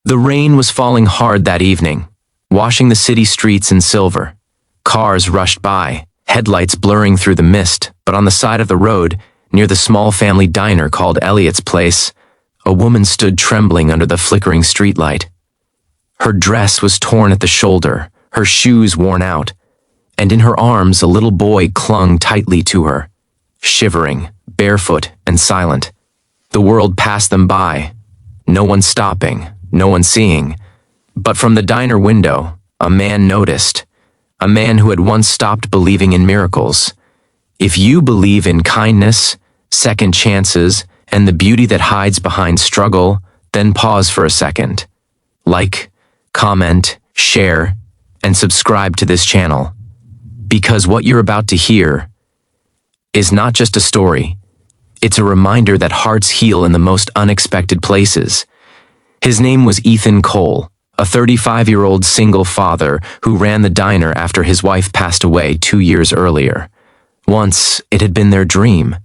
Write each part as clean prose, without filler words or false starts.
The rain was falling hard that evening, washing the city streets in silver. Cars rushed by, headlights blurring through the mist, but on the side of the road, near the small family diner called Elliot's Place, a woman stood trembling under the flickering streetlight. Her dress was torn at the shoulder, her shoes worn out, and in her arms a little boy clung tightly to her, shivering, barefoot and silent. The world passed them by, no one stopping, no one seeing. But from the diner window, a man noticed, a man who had once stopped believing in miracles. If you believe in kindness, second chances, and the beauty that hides behind struggle, then pause for a second. Like, comment, share, and subscribe to this channel. Because what you're about to hear is not just a story, it's a reminder that hearts heal in the most unexpected places. His name was Ethan Cole, a 35-year-old single father who ran the diner after his wife passed away 2 years earlier. Once, it had been their dream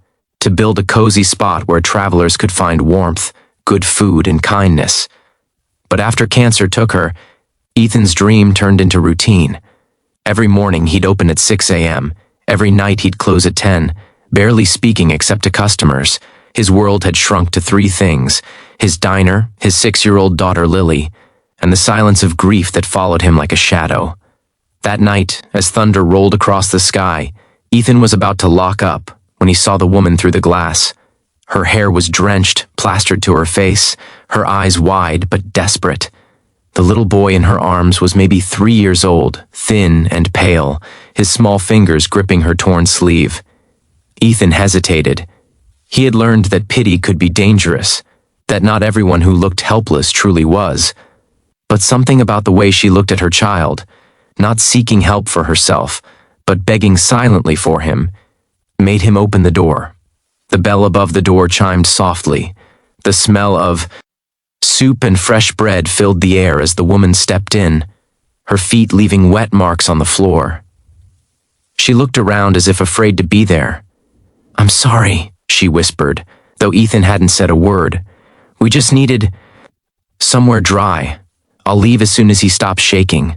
to build a cozy spot where travelers could find warmth, good food, and kindness. But after cancer took her, Ethan's dream turned into routine. Every morning he'd open at 6 a.m., every night he'd close at 10, barely speaking except to customers. His world had shrunk to 3 things: his diner, his 6-year-old daughter Lily, and the silence of grief that followed him like a shadow. That night, as thunder rolled across the sky, Ethan was about to lock up when he saw the woman through the glass. Her hair was drenched, plastered to her face, her eyes wide but desperate. The little boy in her arms was maybe 3 years old, thin and pale, his small fingers gripping her torn sleeve. Ethan hesitated. He had learned that pity could be dangerous, that not everyone who looked helpless truly was. But something about the way she looked at her child, not seeking help for herself, but begging silently for him, made him open the door. The bell above the door chimed softly. The smell of soup and fresh bread filled the air as the woman stepped in, her feet leaving wet marks on the floor. She looked around as if afraid to be there. "I'm sorry," she whispered, though Ethan hadn't said a word. "We just needed somewhere dry. I'll leave as soon as he stops shaking."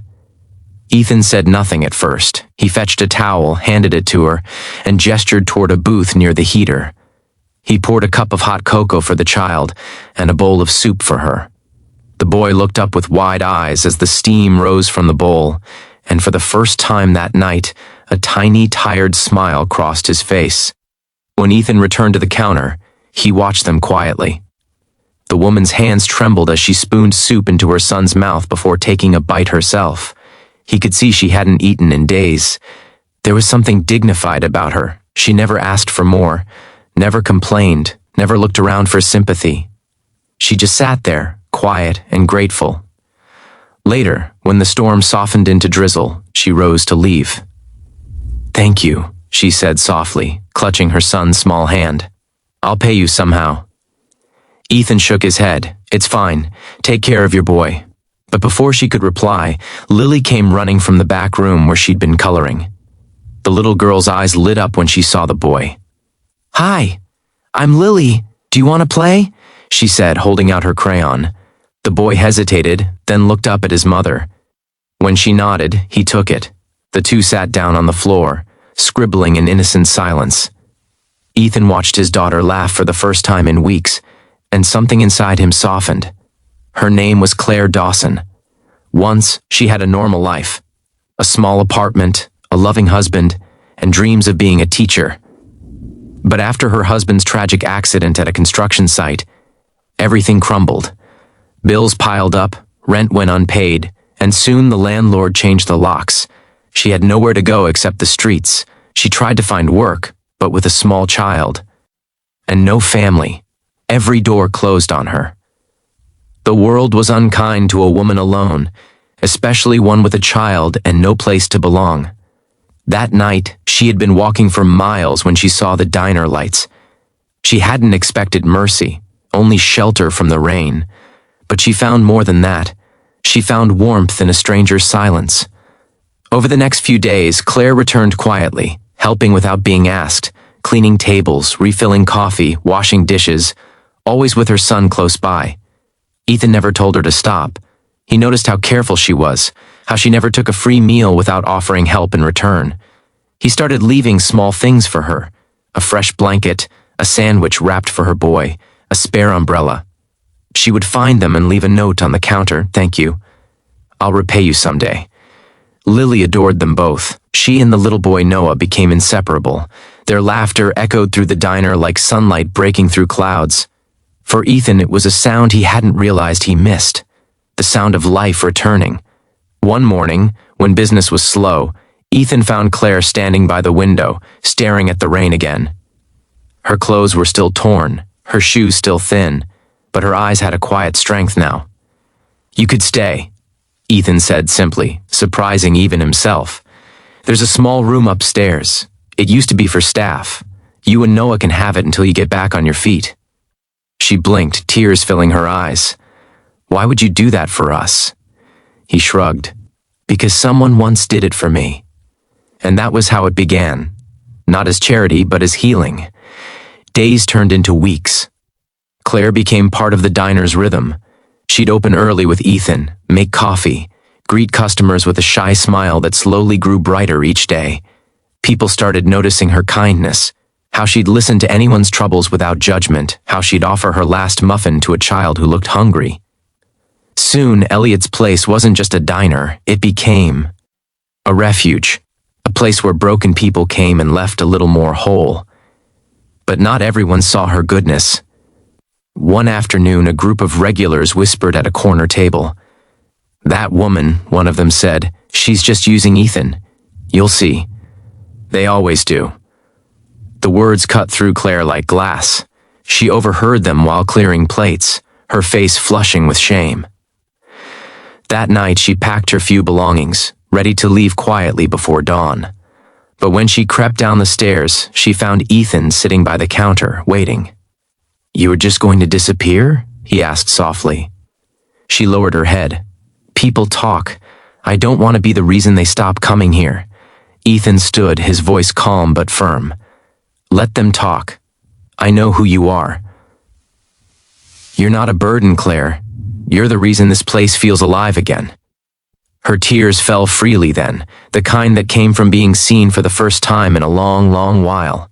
Ethan said nothing at first. He fetched a towel, handed it to her, and gestured toward a booth near the heater. He poured a cup of hot cocoa for the child and a bowl of soup for her. The boy looked up with wide eyes as the steam rose from the bowl, and for the first time that night, a tiny, tired smile crossed his face. When Ethan returned to the counter, he watched them quietly. The woman's hands trembled as she spooned soup into her son's mouth before taking a bite herself. He could see she hadn't eaten in days. There was something dignified about her. She never asked for more, never complained, never looked around for sympathy. She just sat there, quiet and grateful. Later, when the storm softened into drizzle, she rose to leave. "Thank you," she said softly, clutching her son's small hand. "I'll pay you somehow." Ethan shook his head. "It's fine. Take care of your boy." But before she could reply, Lily came running from the back room where she'd been coloring. The little girl's eyes lit up when she saw the boy. "Hi, I'm Lily. Do you want to play?" she said, holding out her crayon. The boy hesitated, then looked up at his mother. When she nodded, he took it. The two sat down on the floor, scribbling in innocent silence. Ethan watched his daughter laugh for the first time in weeks, and something inside him softened. Her name was Claire Dawson. Once, she had a normal life. A small apartment, a loving husband, and dreams of being a teacher. But after her husband's tragic accident at a construction site, everything crumbled. Bills piled up, rent went unpaid, and soon the landlord changed the locks. She had nowhere to go except the streets. She tried to find work, but with a small child. And no family. Every door closed on her. The world was unkind to a woman alone, especially one with a child and no place to belong. That night, she had been walking for miles when she saw the diner lights. She hadn't expected mercy, only shelter from the rain. But she found more than that. She found warmth in a stranger's silence. Over the next few days, Claire returned quietly, helping without being asked, cleaning tables, refilling coffee, washing dishes, always with her son close by. Ethan never told her to stop. He noticed how careful she was, how she never took a free meal without offering help in return. He started leaving small things for her: a fresh blanket, a sandwich wrapped for her boy, a spare umbrella. She would find them and leave a note on the counter: "Thank you. I'll repay you someday." Lily adored them both. She and the little boy Noah became inseparable. Their laughter echoed through the diner like sunlight breaking through clouds. For Ethan, it was a sound he hadn't realized he missed: the sound of life returning. One morning, when business was slow, Ethan found Claire standing by the window, staring at the rain again. Her clothes were still torn, her shoes still thin, but her eyes had a quiet strength now. "You could stay," Ethan said simply, surprising even himself. "There's a small room upstairs. It used to be for staff. You and Noah can have it until you get back on your feet." She blinked, tears filling her eyes. "Why would you do that for us?" He shrugged. "Because someone once did it for me." And that was how it began. Not as charity, but as healing. Days turned into weeks. Claire became part of the diner's rhythm. She'd open early with Ethan, make coffee, greet customers with a shy smile that slowly grew brighter each day. People started noticing her kindness, how she'd listen to anyone's troubles without judgment, how she'd offer her last muffin to a child who looked hungry. Soon, Elliot's place wasn't just a diner, it became a refuge, a place where broken people came and left a little more whole. But not everyone saw her goodness. One afternoon, a group of regulars whispered at a corner table. "That woman," one of them said, "she's just using Ethan. You'll see. They always do." The words cut through Claire like glass. She overheard them while clearing plates, her face flushing with shame. That night, she packed her few belongings, ready to leave quietly before dawn. But when she crept down the stairs, she found Ethan sitting by the counter, waiting. "You were just going to disappear?" he asked softly. She lowered her head. "People talk. I don't want to be the reason they stop coming here." Ethan stood, his voice calm but firm. "Let them talk. I know who you are. You're not a burden, Claire. You're the reason this place feels alive again." Her tears fell freely then, the kind that came from being seen for the first time in a long, long while.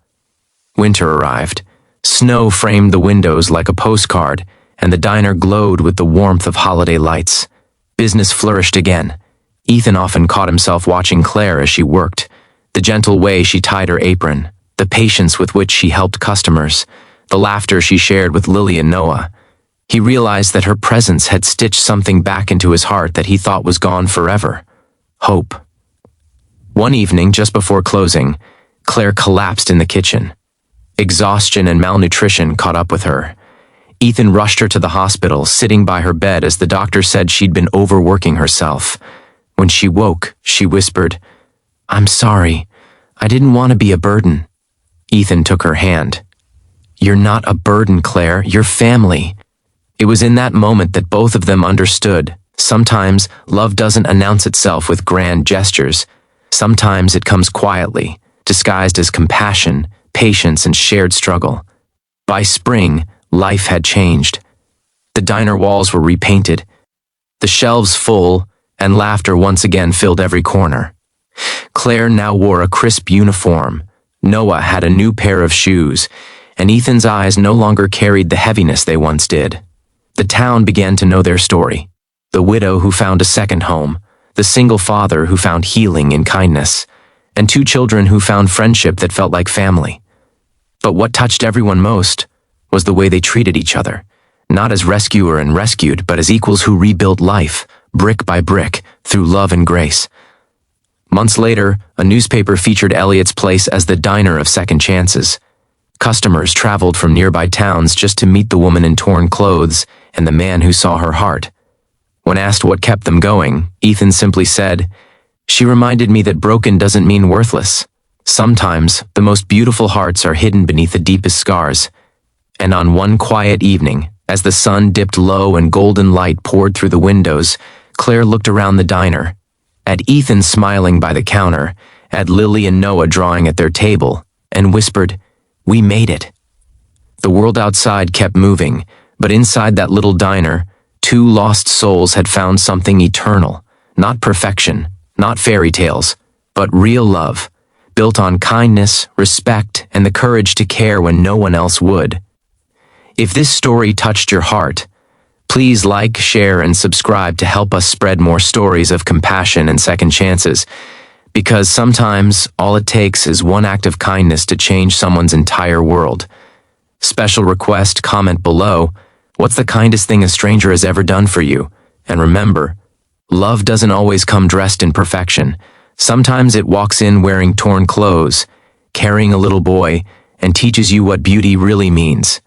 Winter arrived. Snow framed the windows like a postcard, and the diner glowed with the warmth of holiday lights. Business flourished again. Ethan often caught himself watching Claire as she worked, the gentle way she tied her apron, the patience with which she helped customers, the laughter she shared with Lily and Noah. He realized that her presence had stitched something back into his heart that he thought was gone forever: hope. One evening, just before closing, Claire collapsed in the kitchen. Exhaustion and malnutrition caught up with her. Ethan rushed her to the hospital, sitting by her bed as the doctor said she'd been overworking herself. When she woke, she whispered, "I'm sorry. I didn't want to be a burden." Ethan took her hand. "You're not a burden, Claire. You're family." It was in that moment that both of them understood. Sometimes love doesn't announce itself with grand gestures. Sometimes it comes quietly, disguised as compassion, patience, and shared struggle. By spring, life had changed. The diner walls were repainted, the shelves full, and laughter once again filled every corner. Claire now wore a crisp uniform. Noah had a new pair of shoes, and Ethan's eyes no longer carried the heaviness they once did. The town began to know their story: the widow who found a second home, the single father who found healing in kindness, and two children who found friendship that felt like family. But what touched everyone most was the way they treated each other, not as rescuer and rescued, but as equals who rebuilt life, brick by brick, through love and grace. Months later, a newspaper featured Elliot's place as the diner of second chances. Customers traveled from nearby towns just to meet the woman in torn clothes and the man who saw her heart. When asked what kept them going, Ethan simply said, "She reminded me that broken doesn't mean worthless. Sometimes, the most beautiful hearts are hidden beneath the deepest scars." And on one quiet evening, as the sun dipped low and golden light poured through the windows, Claire looked around the diner, at Ethan smiling by the counter, at Lily and Noah drawing at their table, and whispered, "We made it." The world outside kept moving, but inside that little diner, Two lost souls had found something eternal, not perfection, not fairy tales, but real love, built on kindness, respect, and the courage to care when no one else would. If this story touched your heart, please like, share, and subscribe to help us spread more stories of compassion and second chances, because sometimes all it takes is one act of kindness to change someone's entire world. Special request, comment below, what's the kindest thing a stranger has ever done for you? And remember, love doesn't always come dressed in perfection. Sometimes it walks in wearing torn clothes, carrying a little boy, and teaches you what beauty really means.